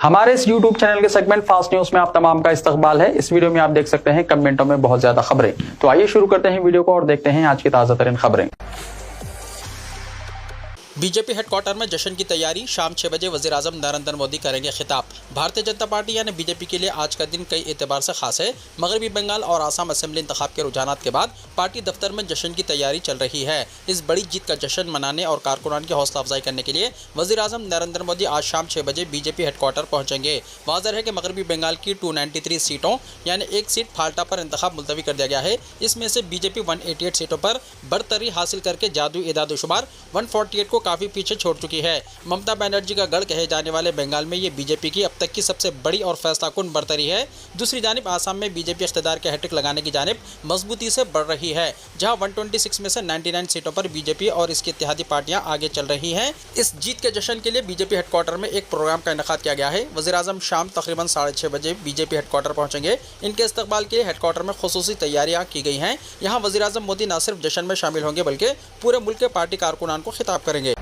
हमारे इस YouTube channel के सेगमेंट फास्ट न्यूज में आप तमाम का इस्तकबाल है। इस वीडियो में आप देख सकते हैं कमेंटों में बहुत ज्यादा खबरें। तो आइए शुरू करते हैं वीडियो को और देखते हैं आज की ताजा तरीन खबरें। बीजेपी हेडक्वार्टर में जश्न की तैयारी। शाम 6 बजे वज़ीर आज़म नरेंद्र मोदी करेंगे खिताब। भारतीय जनता पार्टी यानी बीजेपी के लिए आज का दिन कई एतबार से खास है। मगरबी बंगाल और आसाम असेंबली इंतखाब के रुझानात के बाद पार्टी दफ्तर में जश्न की तैयारी चल रही है। इस बड़ी जीत का जश्न मनाने और कारकुनान की हौसला अफजाई करने के लिए वज़ीर आज़म नरेंद्र मोदी आज शाम 6 बजे बीजेपी हेडक्वार्टर पहुंचेंगे। वाज़ेह है कि मगरबी बंगाल की 293 सीटों यानी एक सीट फाल्टा पर इंतखाब मुलतवी कर दिया गया है। इसमें से बीजेपी 188 सीटों पर बरतरी हासिल करके जादुई एदादुशुमार 148 को काफ़ी पीछे छोड़ चुकी है। ममता बनर्जी का गढ़ कहे जाने वाले बंगाल में ये बीजेपी की अब तक की सबसे बड़ी और फैसलाकुन बरतरी है। दूसरी जानिब आसाम में बीजेपी इख्तिदार के हैट्रिक लगाने की जानिब मजबूती से बढ़ रही है, जहां 126 में से 99 सीटों पर बीजेपी और इसकी इत्तेहादी पार्टियां आगे चल रही हैं। इस जीत के जश्न के लिए बीजेपी हेडक्वार्टर में एक प्रोग्राम का इनेकाद किया गया है। वज़ीर आज़म शाम तकरीबन 6:30 बजे बीजेपी हेडक्वार्टर पहुंचेंगे। इनके इस्तकबाल के लिए हेडक्वार्टर में खुसूसी तैयारियां की गई हैं। यहाँ वज़ीर आज़म मोदी न सिर्फ जश्न में शामिल होंगे बल्कि पूरे मुल्क के पार्टी कारकुनान को खिताब करेंगे।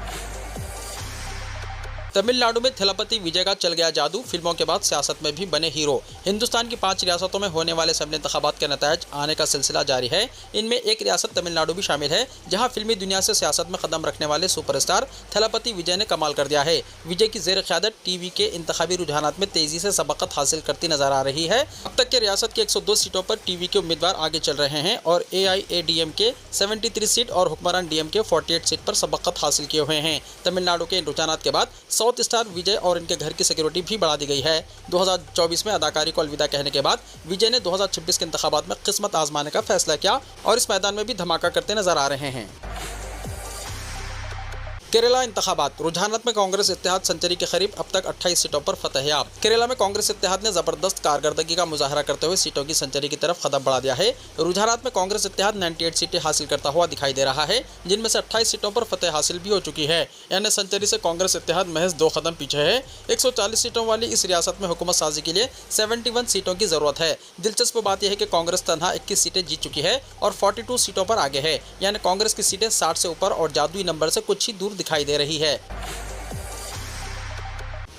तमिलनाडु में थेलापति विजय का चल गया जादू। फिल्मों के बाद सियासत में भी बने हीरो। हिंदुस्तान की 5 रियासतों में होने वाले असेंबली इंतखाबात के नतायज आने का सिलसिला जारी है। इनमें एक रियासत तमिलनाडु भी शामिल है, जहां फिल्मी दुनिया से सियासत में कदम रखने वाले सुपरस्टार थेलापति विजय ने कमाल कर दिया है। विजय की जेर क़यादत टीवी के इंतखाबी रुझानात में तेजी से सबकत हासिल करती नजर आ रही है। अब तक के रियासत की 102 सीटों पर टीवी के उम्मीदवार आगे चल रहे हैं और AIADMK 73 सीट और हुक्मरान DMK 48 सीट पर सबकत हासिल किए हुए हैं। तमिलनाडु के इन रुझानात के बाद साउथ स्टार विजय और इनके घर की सिक्योरिटी भी बढ़ा दी गई है। 2024 में अदाकारी को अलविदा कहने के बाद विजय ने 2026 के इंतखाबात में किस्मत आजमाने का फैसला किया और इस मैदान में भी धमाका करते नजर आ रहे हैं। केरला इंतखाबात। रुझानात में कांग्रेस इत्तेहाद सेंचुरी के करीब, अब तक 28 सीटों पर फतहयाब। केरला में कांग्रेस इत्तेहाद ने जबरदस्त कारकर्दगी का मुजाहरा करते हुए सीटों की सेंचुरी की तरफ कदम बढ़ा दिया है। रुझानात में कांग्रेस इत्तेहाद 98 सीटें हासिल करता हुआ दिखाई दे रहा है, जिनमें से 28 सीटों पर फतेह हासिल भी हो चुकी है। यानी सेंचुरी से कांग्रेस इत्तेहाद महज 2 कदम पीछे है। 140 सीटों वाली इस रियासत में हुकूमत साजी के लिए 71 सीटों की जरूरत है। दिलचस्प बात यह है कि कांग्रेस तनहा 21 सीटें जीत चुकी है और 42 सीटों पर आगे है। यानी कांग्रेस की सीटें 60 से ऊपर और जादुई नंबर से कुछ ही दूर दिखाई दे रही है।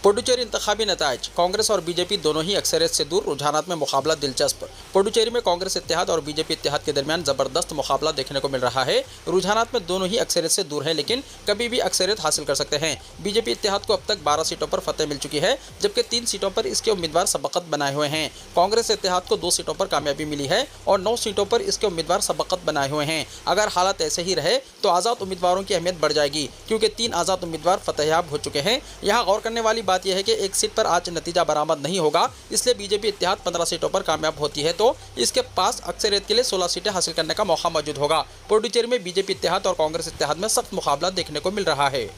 पुडुचेरी इंतखाबी नतायज। कांग्रेस और बीजेपी दोनों ही अक्सरियत से दूर। रुझानात में मुकाबला दिलचस्प। पुडुचेरी में कांग्रेस इत्तेहाद और बीजेपी इत्तेहाद के दरमियान जबरदस्त मुकाबला देखने को मिल रहा है। रुझानात में दोनों ही अक्सरियत से दूर हैं, लेकिन कभी भी अक्सरियत हासिल कर सकते हैं। बीजेपी इत्तेहाद को अब तक 12 सीटों पर फतेह मिल चुकी है, जबकि 3 सीटों पर इसके उम्मीदवार सबकत बनाए हुए हैं। कांग्रेस इत्तेहाद को 2 सीटों पर कामयाबी मिली है और 9 सीटों पर इसके उम्मीदवार सबकत बनाए हुए हैं। अगर हालात ऐसे ही रहे तो आज़ाद उम्मीदवारों की अहमियत बढ़ जाएगी, क्योंकि 3 आज़ाद उम्मीदवार फतेहयाब हो चुके हैं। यहाँ गौर करने वाली बात यह है कि एक सीट पर आज नतीजा बरामद नहीं होगा, इसलिए बीजेपी इत्तेहाद 15 सीटों पर कामयाब होती है तो इसके पास अक्सरियत के लिए 16 सीटें हासिल करने का मौका मौजूद होगा। पुडुचेरी में बीजेपी इत्तेहाद और कांग्रेस इत्तेहाद में सख्त मुकाबला देखने को मिल रहा है।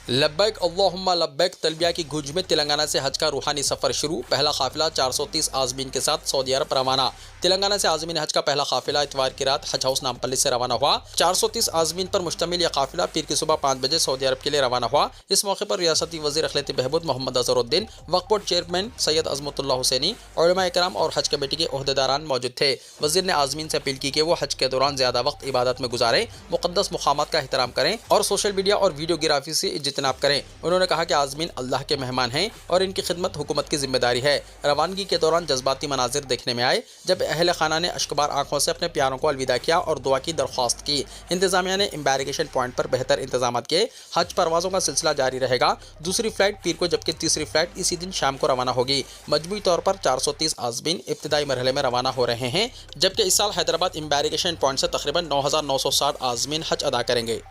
लब्बैक अल्लाहुम्मा लब्बैक तलबिया की गूंज में तेलंगाना से हज का रूहानी सफ़र शुरू। पहला काफिला 430 आज़मीन के साथ सऊदी अरब रवाना। तेलंगाना से आज़मीन हज का पहला काफिला इतवार की रात हज हाउस नामपल्ली से रवाना हुआ। 430 आज़मीन पर मुश्तमिल यह काफिला पीर की सुबह 5 बजे सऊदी अरब के लिए रवाना हुआ। इस मौके पर रियासती वज़ीर अखिलती बहबूद मोहम्मद अज़हरुद्दीन, वक्फ बोर्ड चेयरमैन सैयद अज़मतुल्लाह हुसैनी, उलमा इकराम और हज कमेटी के ओहदेदारान मौजूद थे। वज़ीर ने आज़मीन से अपील की कि वो हज के दौरान ज़्यादा वक्त इबादत में गुजारें, मुक़द्दस मुक़ामात का एहतराम करें और सोशल मीडिया और वीडियोग्राफी से इज्तिनाब करें। उन्होंने कहा कि आज़मीन अल्लाह के मेहमान हैं और इनकी खिदमत हुकूमत की जिम्मेदारी है। रवानगी के दौरान जज्बाती मनाजिर देखने में आए, जब अहल खाना ने अश्कबार आंखों से अपने प्यारों को अलविदा किया और दुआ की दरख्वास्त की। इंतजामिया ने एम्बैरिगेशन पॉइंट पर बेहतर इंतजाम किए। हज परवाज़ों का सिलसिला जारी रहेगा। दूसरी फ्लाइट पीर को, जबकि तीसरी फ्लाइट इसी दिन शाम को रवाना होगी। मजमूई तौर पर 430 आज़मीन इब्तिदाई मरहले में रवाना हो रहे हैं, जबकि इस साल हैदराबाद एम्बैरिगेशन पॉइंट से तकरीबन 9,960 आज़मीन हज अदा करेंगे।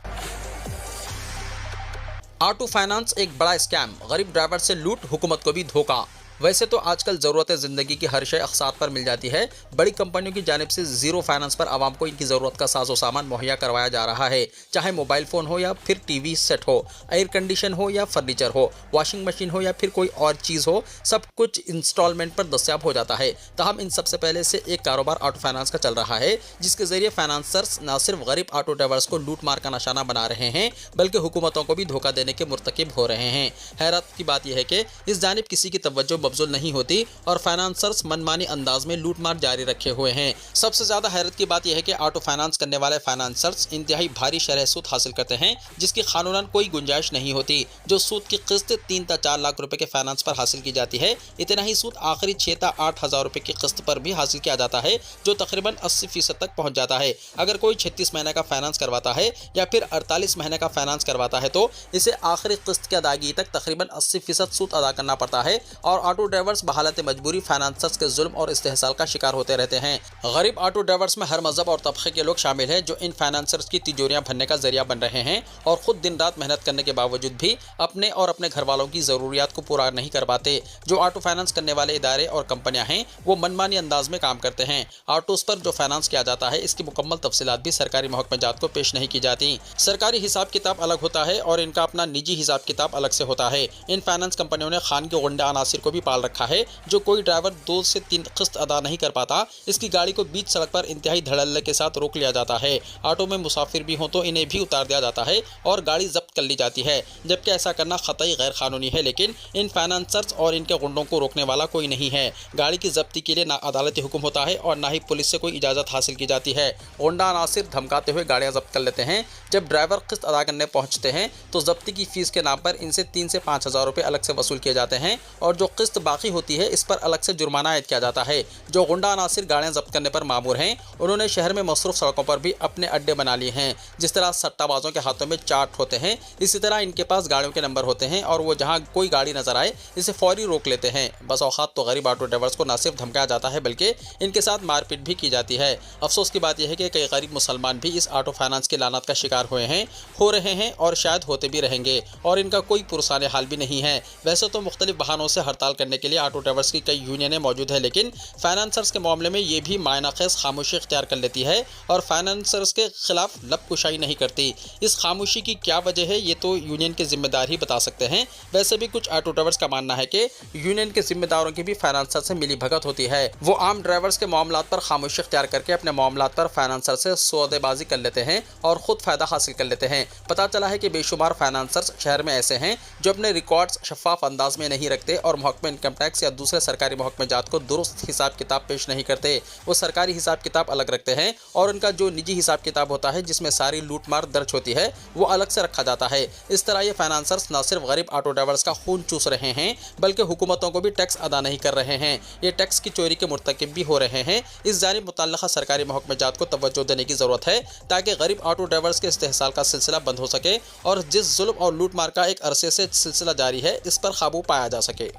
ऑटो फाइनेंस एक बड़ा स्कैम। गरीब ड्राइवर से लूट, हुकूमत को भी धोखा। वैसे तो आजकल ज़रूरत ज़िंदगी की हर शय अक़सात पर मिल जाती है। बड़ी कंपनियों की जानिब से ज़ीरो फाइनेंस पर आवाम को इनकी ज़रूरत का साजो सामान मुहैया करवाया जा रहा है। चाहे मोबाइल फ़ोन हो या फिर टीवी सेट हो, एयर कंडीशन हो या फर्नीचर हो, वॉशिंग मशीन हो या फिर कोई और चीज़ हो, सब कुछ इंस्टॉलमेंट पर दस्तयाब हो जाता है। तहम इन सबसे पहले से एक कारोबार ऑटो फाइनेंस का चल रहा है, जिसके ज़रिए फाइनेंसर्स न सिर्फ गरीब ऑटो ड्राइवर्स को लूट मार का निशाना बना रहे हैं, बल्कि हुकूमतों को भी धोखा देने के मुर्तकिब हो रहे हैं। हैरत की बात यह है कि इस जानिब किसी की तवज्जो मबजूल नहीं होती और फाइनेंसर्स मनमानी अंदाज में लूटमार जारी रखे हुए हैं। सबसे ज्यादा हैरत की बात यह है कि ऑटो फाइनेंस करने वाले फाइनेंसर्स इंतहाई भारी शरह सूद हासिल करते हैं जिसकी कानूनन कोई गुंजाइश नहीं होती। जो सूद की किस्त 3 से 4 लाख रुपए के फाइनेंस पर हासिल की जाती है, इतना ही सूद आखिरी 6 से 8 हजार रुपए की किस्त पर भी हासिल किया जाता है, जो तकरीबन 80% तक पहुंच जाता है। अगर कोई 36 महीने का फाइनेंस करवाता है या फिर 48 महीने का फाइनेंस करवाता है तो इसे आखिरी किस्त की अदायगी तक तकरीबन 80% सूद अदा करना पड़ता है और ऑटो ड्राइवर्स बहालत मजबूरी फाइनेंसर्स के जुल्म और इस्तेहसाल का शिकार होते रहते हैं। गरीब ऑटो ड्राइवर्स में हर मजहब और तबके के लोग शामिल हैं जो इन फाइनेंसर्स की तिजोरियां भरने का जरिया बन रहे हैं और खुद दिन रात मेहनत करने के बावजूद भी अपने और अपने घर वालों की जरूरियात को पूरा नहीं कर पाते। जो ऑटो फाइनेंस करने वाले इदारे और कंपनियां हैं वो मनमानी अंदाज में काम करते हैं। ऑटोस पर जो फाइनेंस किया जाता है इसकी मुकम्मल तफसीलात भी सरकारी महकमे जात को पेश नहीं की जाती। सरकारी हिसाब किताब अलग होता है और इनका अपना निजी हिसाब किताब अलग से होता है। इन फाइनेंस कंपनियों ने खान के गुंडा अनासिर को भी पाल रखा है। जो कोई ड्राइवर 2 से 3 किस्त अदा नहीं कर पाता, इसकी गाड़ी को बीच सड़क पर इंतहाई धड़ल्ले के साथ रोक लिया जाता है। ऑटो में मुसाफिर भी हो तो इन्हें भी उतार दिया जाता है और गाड़ी जब्त कर ली जाती है, जबकि ऐसा करना खतई गैर कानूनी है। लेकिन इन फाइनेंसर्स और इनके गुंडों को रोकने वाला कोई नहीं है। गाड़ी की जब्ती के लिए ना अदालती हुक्म होता है और ना ही पुलिस से कोई इजाज़त हासिल की जाती है। गुंडा अनासिर धमकाते हुए गाड़ियां जब्त कर लेते हैं। जब ड्राइवर किस्त अदा करने पहुंचते हैं तो जब्ती की फीस के नाम पर इनसे 3 से 5 हजार रुपये अलग से वसूल किए जाते हैं और जो किस्त बाकी होती है इस पर अलग से जुर्माना आयद किया जाता है। जो गुंडा अनासिर गाड़ियां जब्त करने पर मामूर हैं, उन्होंने शहर में मसरूफ सड़कों पर भी अपने अड्डे बना लिए हैं। जिस तरह सट्टाबाजों के हाथों में चार्ट होते हैं, इसी तरह इनके पास गाड़ियों के नंबर होते हैं और वो जहां कोई गाड़ी नजर आए इसे फौरी रोक लेते हैं। बस औकात तो गरीब ऑटो ड्राइवर्स को न सिर्फ धमकाया जाता है बल्कि इनके साथ मारपीट भी की जाती है। अफसोस की बात यह है कि कई गरीब मुसलमान भी इस ऑटो फाइनेंस की लानत का शिकार हुए हैं, हो रहे हैं और शायद होते भी रहेंगे और इनका कोई पुरसाने हाल भी नहीं है। वैसे तो मुख्तलिफ बहानों से हड़ताल करने के लिए ऑटो ड्राइवर्स की कई यूनियनें मौजूद है, लेकिन फाइनेंसर्स के मामले में ये भी मायनाखेज खामोशी इख्तियार कर लेती है और फाइनेंसर्स के खिलाफ लबकुशाई नहीं करती। इस खामोशी की क्या वजह है ये तो यूनियन के जिम्मेदार ही बता सकते हैं। वैसे भी कुछ ऑटो ड्राइवर्स का मानना है कि यूनियन के जिम्मेदारों की भी फाइनेंसर से मिली भगत होती है। वो आम ड्राइवर्स के मामलात पर खामोशी इख्तियार करके अपने मामलात पर फाइनेंसर से सौदेबाजी कर लेते हैं और खुद फायदा हासिल कर लेते हैं। पता चला है कि बेशुमार फाइनेंसर्स शहर में ऐसे हैं जो अपने रिकॉर्ड्स शफाफ अंदाज में नहीं रखते और महकमे इनकम टैक्स या दूसरे सरकारी महकमे जात को दुरुस्त हिसाब किताब पेश नहीं करते। वो सरकारी हिसाब किताब अलग रखते हैं और उनका जो निजी हिसाब किताब होता है जिसमें सारी लूटमार दर्ज होती है वो अलग से रखा जाता है। इस तरह ये फाइनेंसर्स न सिर्फ गरीब ऑटो ड्राइवर्स का खून चूस रहे हैं बल्कि हुकूमतों को भी टैक्स अदा नहीं कर रहे हैं। ये टैक्स की चोरी के मुर्तकिब भी हो रहे हैं। इस जानिब मुतल्लिका सरकारी महकमे जात को तवज्जो देने की ज़रूरत है ताकि गरीब ऑटो ड्राइवर्स के इस्तेहसाल का सिलसिला बंद हो सके और जिस जुल्म और लूटमार का एक अरसे से सिलसिला जारी है इस पर काबू पाया जा सके।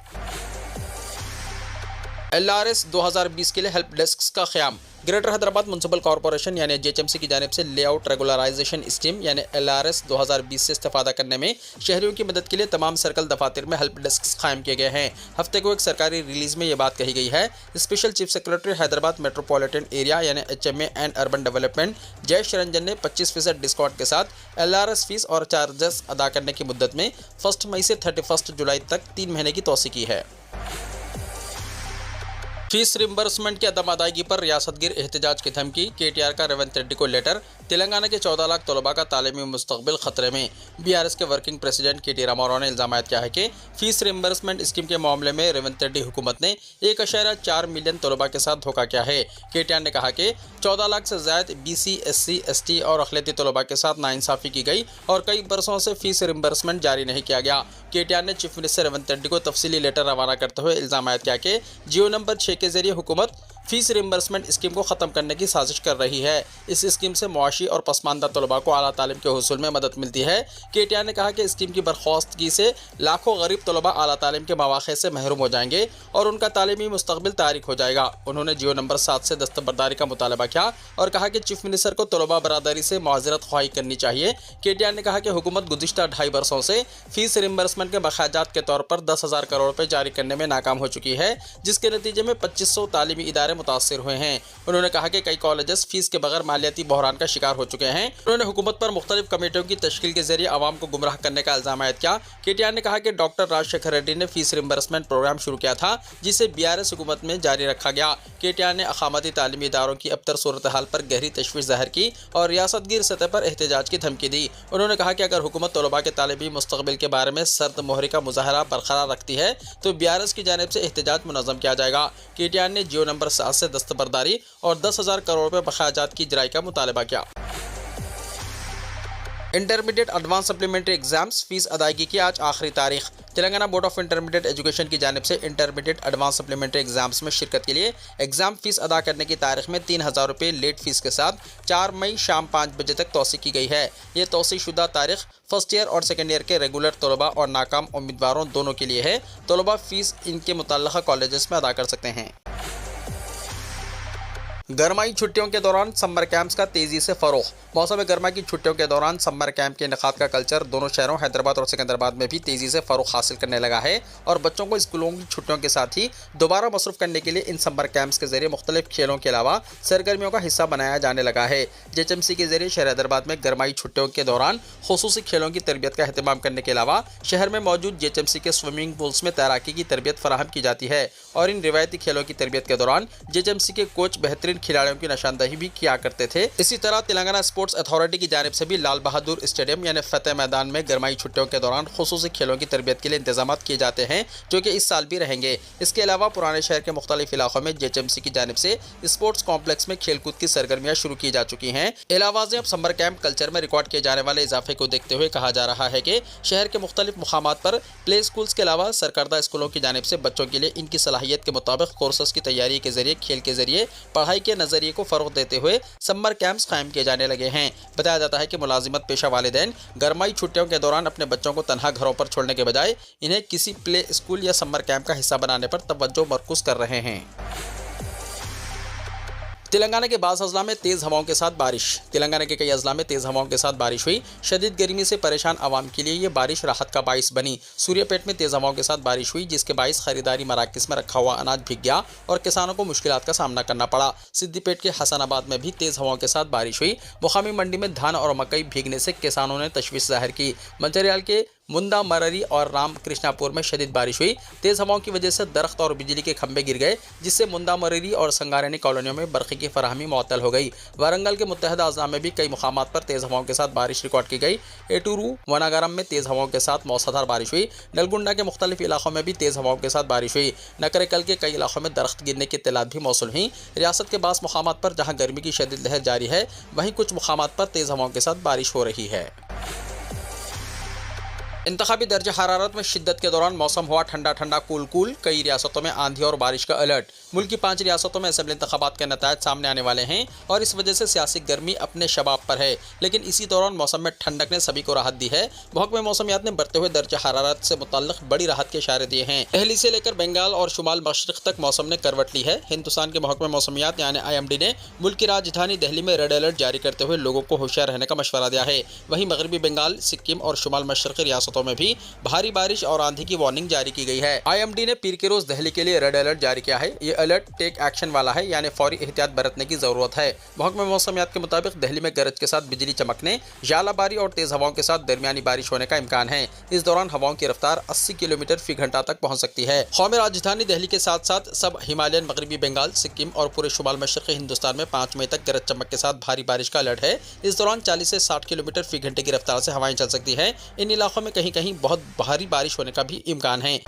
LRS 2020 के लिए हेल्प डेस्क का क़याम। ग्रेटर हैदराबाद म्युनिसिपल कॉरपोरेशन यानी JHMC की जानिब से लेआउट रेगुलराइजेशन स्कीम यानी LRS 2020 से इस्तेफादा करने में शहरियों की मदद के लिए तमाम सर्कल दफातर में हेल्प डेस्क कायम किए गए हैं। हफ्ते को एक सरकारी रिलीज में ये बात कही गई है। Special chief secretary Hyderabad metropolitan area यानी HMA and urban development Jayesh Ranjan ने 25% डिस्काउंट के साथ LRS फीस और चार्जेस अदा करने की मुद्दत में 1 मई से 31 जुलाई तक 3 महीने की तोसी की है। फीस रिम्बर्समेंट की अदम अदायगी पर रियासतगिर एहतजाज की धमकी। KTR का रेवंत रेड्डी को लेटर। तेलंगाना के 14 लाख तलबा का तालीमी मुस्तकबिल खतरे में। BRS के वर्किंग प्रेसिडेंट KT रामाराव ने इल्ज़ाम किया है कि फीस रिम्बर्समेंट स्कीम के मामले में रेवंत रेड्डी हुकूमत ने 1.4 मिलियन तलबा के साथ धोखा किया है। KTR ने कहा कि 14 लाख से ज़्यादा BC, SC, ST और अक़लियती तलबा के साथ नाइंसाफ़ी की गई और कई बरसों से फीस रिम्बर्समेंट जारी नहीं किया गया। KTR ने चीफ मिनिस्टर रेवंत रेड्डी को तफसीली लेटर रवाना करते हुए इल्ज़ाम किया कि जियो नंबर 6 के जरिए हुकूमत फीस रिम्बर्समेंट स्कीम को ख़त्म करने की साजिश कर रही है। इस स्कीम से मुआशी और पसमानदा तलबा को आला तालीम के हुसूल में मदद मिलती है। KTR ने कहा कि स्कीम की बर्खास्तगी से लाखों गरीब तलबा आला तालीम के मौक़े से महरूम हो जाएंगे और उनका तालीमी मुस्तकबिल तारीक हो जाएगा। उन्होंने जियो नंबर 7 से दस्तबरदारी का मुतालबा किया और कहा कि चीफ मिनिस्टर को तलबा बरादरी से माजरत ख्वाही करनी चाहिए। KTR ने कहा कि हुकूमत गुज़िश्ता 2.5 बरसों से फीस रिम्बर्समेंट के बख़ाजात के तौर पर 10,000 करोड़ रुपये जारी करने में नाकाम हो चुकी है, जिसके नतीजे में 2500 तालीमी इदारे मुतासिर हुए हैं। उन्होंने कहा कि कई कॉलेजेस फीस के बगैर मालियाती बहरान का शिकार हो चुके हैं। उन्होंने हुकूमत पर मुख्तलिफ कमेटियों की तश्कील के जरिए आवाम को गुमराह करने का इल्जाम आयद किया। KTR ने कहा कि डॉक्टर राजशेखर रेड्डी ने फीस रिम्बर्समेंट प्रोग्राम शुरू किया था, जिसे BRS हुकूमत में जारी रखा गया। KTR ने अकामती तालीमी इदारों की अबतर सूरत हाल पर गहरी तशवीश जाहिर की और रियासतगीर सतह पर एहतजाज की धमकी दी। उन्होंने कहा कि अगर हुकूमत तलबा के तालिबी मुस्तकबिल के बारे में सर्द मोहरी का मुजाहरा बरकरार रखती है तो BRS की जानिब से एहतजाज मुनज़्ज़म किया जाएगा। KTR ने जियो नंबर 7 से दस्तबरदारी और 10,000 करोड़ रुपये बकायाजात की इजराई का मुतालबा किया। Intermediate advance supplementary exams fees अदायगी की आज आखिरी तारीख। Telangana board of intermediate education की जानिब से इंटरमीडिएट एडवांस सप्लीमेंट्री एग्जाम्स में शिरकत के लिए एग्जाम फीस अदा करने की तारीख में 3,000 रुपये लेट फीस के साथ 4 मई शाम 5 बजे तक तौसी की गई है। ये तौसी शुदा तारीख फर्स्ट ईयर और सेकेंड ईयर के रेगुलर तलबा और नाकाम उम्मीदवारों दोनों के लिए है। तलबा फीस इनके मुतल्लका कॉलेजेस में अदा कर सकते हैं। गर्माई छुट्टियों के दौरान समर कैंप्स का तेजी से फरोग। मौसम गर्मा की छुट्टियों के दौरान समर कैंप के इनेकाद का कल्चर दोनों शहरों हैदराबाद और सिकंदराबाद में भी तेजी से फरोग हासिल करने लगा है और बच्चों को स्कूलों की छुट्टियों के साथ ही दोबारा मसरूफ करने के लिए इन समर कैंप्स के जरिए मुख्तलिफ खेलों के अलावा सरगर्मियों का हिस्सा बनाया जाने लगा है। JHMC के जरिए शहर हैदराबाद में गर्माई छुट्टियों के दौरान खुसूसी खेलों की तरबियत का अहतमाम करने के अलावा शहर में मौजूद JHMC के स्विमिंग पूल्स में तैराकी की तरबियत फराहम की जाती है और इन रिवायती खेलों की तरबियत के दौरान JHMC के कोच बेहतरीन खिलाड़ियों की निशानदही भी किया करते थे। इसी तरह तेलंगाना स्पोर्ट्स अथॉरिटी की जानिब से भी लाल बहादुर स्टेडियम यानी फतेह मैदान में गर्माई छुट्टियों के दौरान खुसूसी खेलों की तरबियत के लिए इंतजाम किए जाते हैं, जो कि इस साल भी रहेंगे। इसके अलावा पुराने शहर के मुख्तलिफ इलाकों में JHMC की जानिब से स्पोर्ट्स कॉम्प्लेक्स में खेलकूद की सरगर्मियां शुरू की जा चुकी हैं। इलावा से अब समर कैंप कल्चर में रिकॉर्ड किए जाने वाले इजाफे को देखते हुए कहा जा रहा है कि शहर के मुख्तलिफ मुकामात पर प्ले स्कूल्स के अलावा सरकारदा स्कूलों की जानिब से बच्चों के लिए इनकी सलाहियत के मुताबिक कोर्सेस की तैयारी के जरिए खेल के जरिए पढ़ाई के नजरिए को फरोग देते हुए समर कैंप्स कायम किए जाने लगे हैं। बताया जाता है कि मुलाजिमत पेशा वालिदैन गर्माई छुट्टियों के दौरान अपने बच्चों को तनहा घरों पर छोड़ने के बजाय इन्हें किसी प्ले स्कूल या समर कैंप का हिस्सा बनाने पर तवज्जो मरकूज कर रहे हैं। तेलंगाना के बाज़ अजला में तेज़ हवाओं के साथ बारिश। तेलंगाना के कई अजला में तेज़ हवाओं के साथ बारिश हुई। शदीद गर्मी से परेशान आवाम के लिए ये बारिश राहत का बाइस बनी। सूर्यापेट में तेज़ हवाओं के साथ बारिश हुई, जिसके बाइस खरीदारी मराकज़ में रखा हुआ अनाज भीग गया और किसानों को मुश्किलात का सामना करना पड़ा। सिद्दीपेट के हसनाबाद में भी तेज़ हवाओं के साथ बारिश हुई। मुकामी मंडी में धान और मकई भीगने से किसानों ने तशवीश जाहिर की। मंचरियाल के मुंदा मररी और राम कृष्णापुर में शदीद बारिश हुई। तेज़ हवाओं की वजह से दरख्त और बिजली के खंभे गिर गए, जिससे मुंदा मररी और संगारेनी कॉलोनियों में बरक़ी की फराहमी मुअत्तल हो गई। वारंगल के मुत्तहदा अज़ला में भी कई मुकामात पर तेज़ हवाओं के साथ बारिश रिकॉर्ड की गई। एटूरू वनागरम में तेज़ हवाओं के साथ मौसलाधार बारिश हुई। नलगुंडा के मुख्तलिफ इलाकों में भी तेज़ हवाओं के साथ बारिश हुई। नकरेकल के कई इलाकों में दरख्त गिरने की इत्तलात भी मौसूल हुई। रियासत के बास मुकामात पर जहाँ गर्मी की शदीद लहर जारी है, वहीं कुछ मुकामात पर तेज़ हवाओं के साथ बारिश हो रही है। इंतखाबी दर्जा हरारत में शिद्दत के दौरान मौसम हुआ ठंडा ठंडा कूल कूल। कई रियासतों में आंधी और बारिश का अलर्ट। मुल्क की 5 रियासतों में असेंबली इंतखाबात के नतायज सामने आने वाले हैं और इस वजह से सियासी गर्मी अपने शबाब पर है, लेकिन इसी दौरान मौसम में ठंडक ने सभी को राहत दी है। महकमे मौसमियात ने बढ़ते हुए दर्जा हरारत से मुतल्लिक बड़ी राहत के इशारे दिए हैं। दिल्ली से लेकर बंगाल और शुमाल मशरिक तक मौसम ने करवट ली है। हिंदुस्तान के महकमे मौसमियात यानी IMD ने मुल्क की राजधानी दिल्ली में रेड अलर्ट जारी करते हुए लोगों को होशियार रहने का मशवरा दिया है। वहीं मगरबी बंगाल, सिक्किम और शुमाल मशरिकी रियासतों में भी भारी बारिश और आंधी की वार्निंग जारी की गई है। IMD ने पीर के रोज दिल्ली के लिए रेड अलर्ट जारी किया है। ये अलर्ट टेक एक्शन वाला है, यानी फौरी एहतियात बरतने की जरूरत है। महकमे मौसमियात के मुताबिक दिल्ली में गरज के साथ बिजली चमकने, जालाबारी और तेज हवाओं के साथ दरमियानी बारिश होने का इम्कान है। इस दौरान हवाओं की रफ्तार 80 किलोमीटर फी घंटा तक पहुंच सकती है। कौमी राजधानी दिल्ली के साथ साथ सब हिमालयन, मगरबी बंगाल, सिक्किम और पूरे शुमाल मशरक़ी हिंदुस्तान में 5 मई तक गरज चमक के साथ भारी बारिश का अलर्ट है। इस दौरान 40 से 60 किलोमीटर फी घंटे की रफ्तार से हवाएं चल सकती है। इन इलाकों में कहीं कहीं बहुत भारी बारिश होने का भी इम्कान है।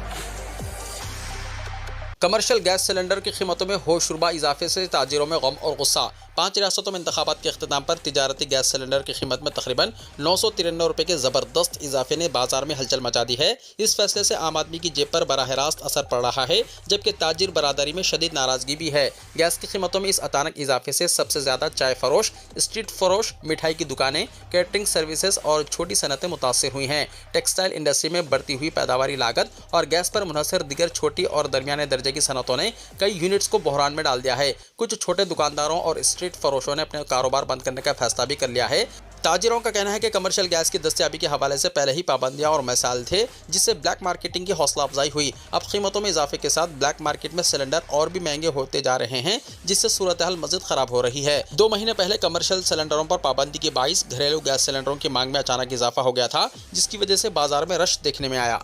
कमर्शियल गैस सिलेंडर की कीमतों में होशरुबा इजाफे से ताजिरों में गम और गुस्सा। 5 रियासतों में इंतखाबात के अख्तिताम पर तिजारती गैस सिलेंडर की कीमत में तकरीबन 993 रुपये के ज़बरदस्त इजाफे ने बाजार में हलचल मचा दी है। इस फैसले से आम आदमी की जेब पर बराह रास्त असर पड़ रहा है, जबकि ताजिर बरादरी में शदीद नाराजगी भी है। गैस की कीमतों में इस अचानक इजाफे से सबसे ज़्यादा चाय फरोश, स्ट्रीट फरोश, मिठाई की दुकानें, कैटरिंग सर्विसेज और छोटी सनतें मुतासर हुई हैं। टेक्सटाइल इंडस्ट्री में बढ़ती हुई पैदावारी लागत और गैस पर मुनहसर दीगर छोटी और दरमियाने दर्जे की सनतों ने कई यूनिट्स को बहरान में डाल दिया है। कुछ छोटे दुकानदारों और स्ट्रीट फरोशों ने अपने कारोबार बंद करने का फैसला भी कर लिया है। ताजिरों का कहना है कि कमर्शियल गैस की दस्तयाबी के हवाले से पहले ही पाबंदियां और मसाइल थे, जिससे ब्लैक मार्केटिंग की हौसला अफजाई हुई। अब कीमतों में इजाफे के साथ ब्लैक मार्केट में सिलेंडर और भी महंगे होते जा रहे हैं, जिससे सूरत हाल मजीद खराब हो रही है। 2 महीने पहले कमर्शियल सिलेंडरों पर पाबंदी के बाइस घरेलू गैस सिलेंडरों की मांग में अचानक इजाफा हो गया था, जिसकी वजह से बाजार में रश देखने में आया।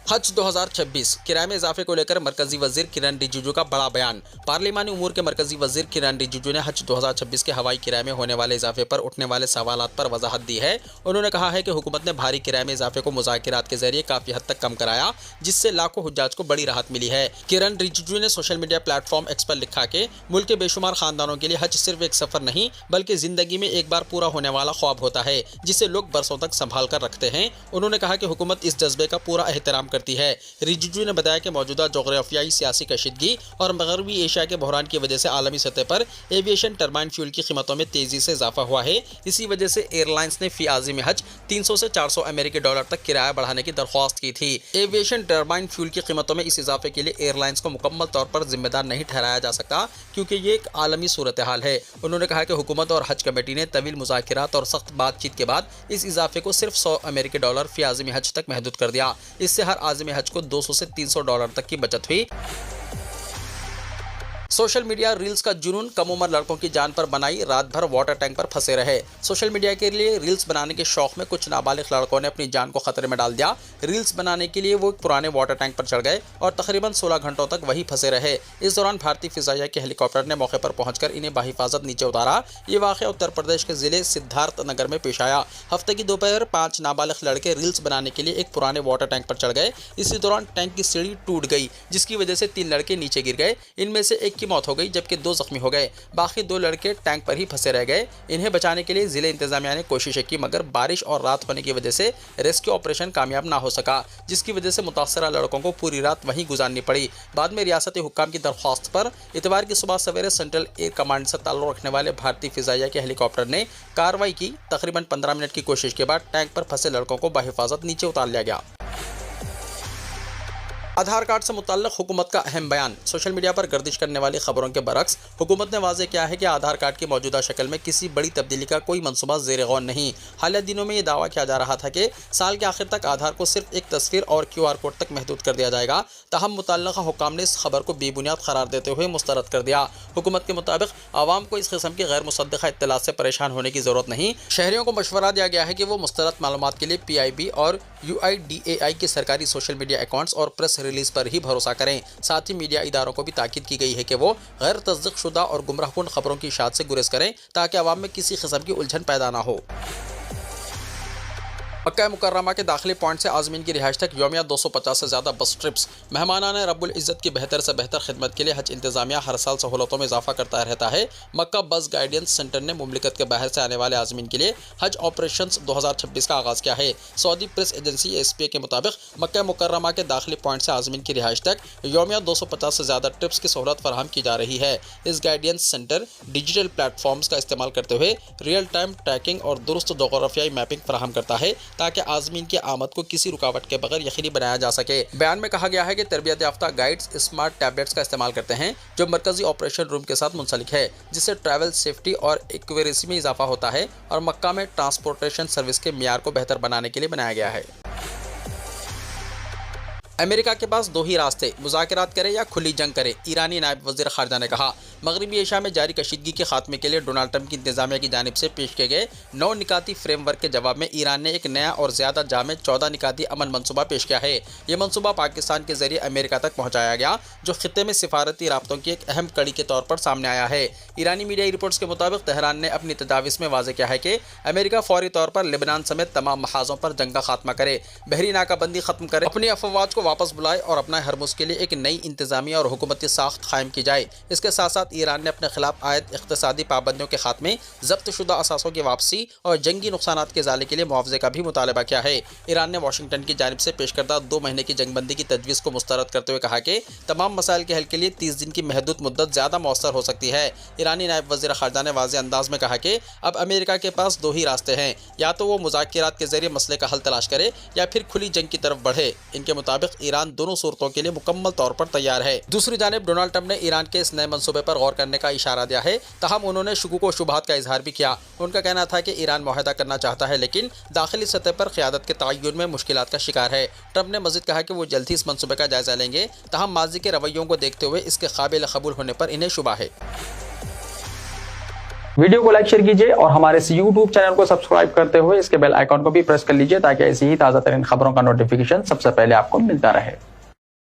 हज 2026 किराए में इजाफे को लेकर मरकजी वजीर किरण रिजिजू का बड़ा बयान। पार्लिमानी उमूर के मरकजी वजीर किरण रिजिजू ने हज 2026 के हवाई किराए में होने वाले इजाफे पर उठने वाले सवालात पर वजाहत दी है। उन्होंने कहा है कि हुकूमत ने भारी किराए में इजाफे को मुज़ाकिरात के जरिए काफ़ी हद तक कम कराया, जिससे लाखों हुज्जाज को बड़ी राहत मिली है। किरण रिजिजू ने सोशल मीडिया प्लेटफॉर्म एक्स पर लिखा कि मुल्क के बेशुमार खानदानों के लिए हज सिर्फ एक सफ़र नहीं, बल्कि ज़िंदगी में एक बार पूरा होने वाला ख्वाब होता है, जिसे लोग बरसों तक संभाल कर रखते हैं। उन्होंने कहा कि हुकूमत इस जज्बे का पूरा एहतराम करती है। रिजिजू ने बताया कि मौजूदा जोग्राफियाई सियासी कशीदगी और मगरबी एशिया के बहरान की वजह से आलमी सतह पर एविएशन टर्बाइन फ्यूल की कीमतों में तेजी से इजाफा हुआ है। इसी वजह से एयरलाइंस ने फी आज़िम हज 300 से 400 अमेरिकी डॉलर तक किराया बढ़ाने की दरख्वास्त की थी। एविएशन टर्बाइन फ्यूल की कीमतों में इस इजाफे के लिए एयरलाइंस को मुकम्मल तौर पर जिम्मेदार नहीं ठहराया जा सकता, क्योंकि ये एक आलमी सूरत हाल है। उन्होंने कहा कि हुकूमत और हज कमेटी ने तवील मुज़ाकिरात और सख्त बातचीत के बाद इस इजाफे को सिर्फ 100 अमेरिकी डॉलर फी आज़िम हज तक महदूद कर दिया। इससे हर आज़िम हज को 200 से 300 डॉलर तक की बचत हुई। सोशल मीडिया रील्स का जुनून, कम उम्र लड़कों की जान पर बनाई, रात भर वाटर टैंक पर फंसे रहे। सोशल मीडिया के लिए रील्स बनाने के शौक में कुछ नाबालिग लड़कों ने अपनी जान को खतरे में डाल दिया। रील्स बनाने के लिए वो एक पुराने वाटर टैंक पर चढ़ गए और तकरीबन 16 घंटों तक वहीं फंसे रहे। इस दौरान भारतीय फिजाइया के हेलीकॉप्टर ने मौके पर पहुंचकर इन्हें बाहिफाजत नीचे उतारा। ये वाक़या उत्तर प्रदेश के जिले सिद्धार्थ नगर में पेश आया। हफ्ते की दोपहर 5 नाबालिग लड़के रील्स बनाने के लिए एक पुराने वाटर टैंक पर चढ़ गए। इसी दौरान टैंक की सीढ़ी टूट गई, जिसकी वजह से 3 लड़के नीचे गिर गए। इनमें से एक की मौत हो गई, जबकि 2 जख्मी हो गए। बाकी 2 लड़के टैंक पर ही फंसे रह गए। इन्हें बचाने के लिए जिले इंतजामिया ने कोशिशें की, मगर बारिश और रात होने की वजह से रेस्क्यू ऑपरेशन कामयाब ना हो सका, जिसकी वजह से मुतासरा लड़कों को पूरी रात वहीं गुजारनी पड़ी। बाद में रियासती हुक्काम की दरख्वास्त पर इतवार की सुबह सवेरे सेंट्रल एयर कमांड से ताल्लुक़ रखने वाले भारतीय फिजाइया के हेलीकॉप्टर ने कार्रवाई की। तकरीबन 15 मिनट की कोशिश के बाद टैंक पर फंसे लड़कों को बाहिफाजत नीचे उतार लिया गया। आधार कार्ड से मुताल्लिक़ हुकूमत का अहम बयान। सोशल मीडिया पर गर्दिश करने वाली खबरों के बरक्स हुकूमत ने वाज़ेह किया है कि आधार कार्ड की मौजूदा शक्ल में किसी बड़ी तब्दीली का कोई मनसूबा ज़ेर गौर नहीं। हालिया दिनों में ये दावा किया जा रहा था कि साल के आखिर तक आधार को सिर्फ एक तस्वीर और QR कोड तक महदूद कर दिया जाएगा। ताहम मुतल्लिक़ा हुक्काम ने इस खबर को बेबुनियाद करार देते हुए मुस्तरद कर दिया। हुकूमत के मुताबिक आवाम को इस किस्म की गैर मुसद्दक़ा इत्तलात से परेशान होने की ज़रूरत नहीं। शहरियों को मशवरा दिया गया है कि वो मुस्तरद मालूमात के लिए PIB और UIDAI के सरकारी सोशल मीडिया अकाउंट्स और प्रेस रिलीज पर ही भरोसा करें। साथ ही मीडिया इदारों को भी ताकीद की गई है कि वो गैर तस्दीक शुदा और गुमराहकुन खबरों की इशाअत से गुरेज करें, ताकि अवाम में किसी किस्म की उलझन पैदा ना हो। मक्का मुकर्रमा के दाखिली पॉइंट से आज़मीन की रिहाइश तक यौमिया 250 से ज़्यादा बस ट्रिप्स। मेहमानान रब्बुल इज़्ज़त की बेहतर से बेहतर खिदमत के लिए हज इंतज़ामिया हर साल सहूलतों में इजाफा करता रहता है। मक्का बस गाइडेंस सेंटर ने मुमलिकत के बाहर से आने वाले आज़मीन के लिए हज ऑपरेशन 2026 का आगाज़ किया है। सऊदी प्रेस एजेंसी ASPA के मुताबिक मक्का मुकर्रमा के दाखिली पॉइंट से आज़मीन की रिहाइश तक यौमिया 250 से ज़्यादा ट्रिप्स की सहूलत फराहम की जा रही है। इस गाइडेंस सेंटर डिजिटल प्लेटफॉर्म्स का इस्तेमाल करते हुए रियल टाइम ट्रैकिंग और दुरुस्त जोग्राफियाई मैपिंग फराहम करता है, ताकि आज़मीन की आमद को किसी रुकावट के बगैर यकीनी बनाया जा सके। बयान में कहा गया है कि तरबियत याफ्ता गाइड्स स्मार्ट टैबलेट्स का इस्तेमाल करते हैं, जो मरकजी ऑपरेशन रूम के साथ मुंसलिक है, जिससे ट्रैवल सेफ्टी और एक्यूरेसी में इजाफा होता है और मक्का में ट्रांसपोर्टेशन सर्विस के मियार को बेहतर बनाने के लिए बनाया गया है। अमेरिका के पास 2 ही रास्ते, मुज़ाकिरात करे या खुली जंग करे, ईरानी नायब वज़ीर ख़ारजा ने कहा। मगरबी एशिया में जारी कशीदगी के खात्मे के लिए डोनाल्ड ट्रंप की इंतजामिया की जानिब से पेश किए गए 9 निकाती फ्रेमवर्क के जवाब में ईरान ने एक नया और ज़्यादा जामे 14 निकाती अमन मनसूबा पेश किया है। ये मनसूबा पाकिस्तान के जरिए अमेरिका तक पहुँचाया गया, जो खित्ते में सिफारती राब्तों की एक अहम कड़ी के तौर पर सामने आया है। ईरानी मीडिया रिपोर्ट्स के मुताबिक तेहरान ने अपनी तजावीज़ में वाज़ेह किया है कि अमेरिका फौरी तौर पर लेबनान समेत तमाम महाजों पर जंग का खात्मा करे, बहरी नाकाबंदी खत्म करे, अपनी अफवाज को वापस बुलाए और अपना हरमुज़ के लिए एक नई इंतजामिया और हुकूमती साख्त कायम की जाए। इसके साथ साथ ईरान ने अपने खिलाफ आयद इख्तिसादी पाबंदियों के खात्मे, जब्त शुदा असासों की वापसी और जंगी नुकसानात के इज़ाले के लिए मुआवजे का भी मुतालबा किया है। ईरान ने वाशिंगटन की जानिब से पेश करदा 2 महीने की जंगबंदी की तजवीज़ को मुस्तरद करते हुए कहा कि तमाम मसाइल के हल के लिए 30 दिन की महदूद मुद्दत ज़्यादा मौसर हो सकती है। ईरानी नायब वज़ीर ख़ारजा ने वाज़ेह अंदाज में कहा कि अब अमेरिका के पास 2 ही रास्ते हैं, या तो वो मुज़ाकिरात के जरिए मसले का हल तलाश करे या फिर खुली जंग की तरफ बढ़े। इनके मुताबिक ईरान दोनों सूरतों के लिए मुकम्मल तौर पर तैयार है। दूसरी जानिब डोनाल्ड ट्रंप ने ईरान के इस नए मंसूबे पर गौर करने का इशारा दिया है। तहम उन्होंने शुकूक व शुबहात का इजहार भी किया। उनका कहना था कि ईरान मुआहदा करना चाहता है लेकिन दाखिली सतह पर क़यादत के तयन में मुश्किलात का शिकार है। ट्रंप ने मज़ीद कहा कि वो जल्द ही इस मनसूबे का जायज़ा लेंगे। तहम माजी के रवैयों को देखते हुए इसके काबिल कबूल होने पर इन्हें शुबा है। वीडियो को लाइक शेयर कीजिए और हमारे इस YouTube चैनल को सब्सक्राइब करते हुए इसके बेल आइकॉन को भी प्रेस कर लीजिए ताकि ऐसी ही ताज़ा तरीन खबरों का नोटिफिकेशन सबसे पहले आपको मिलता रहे।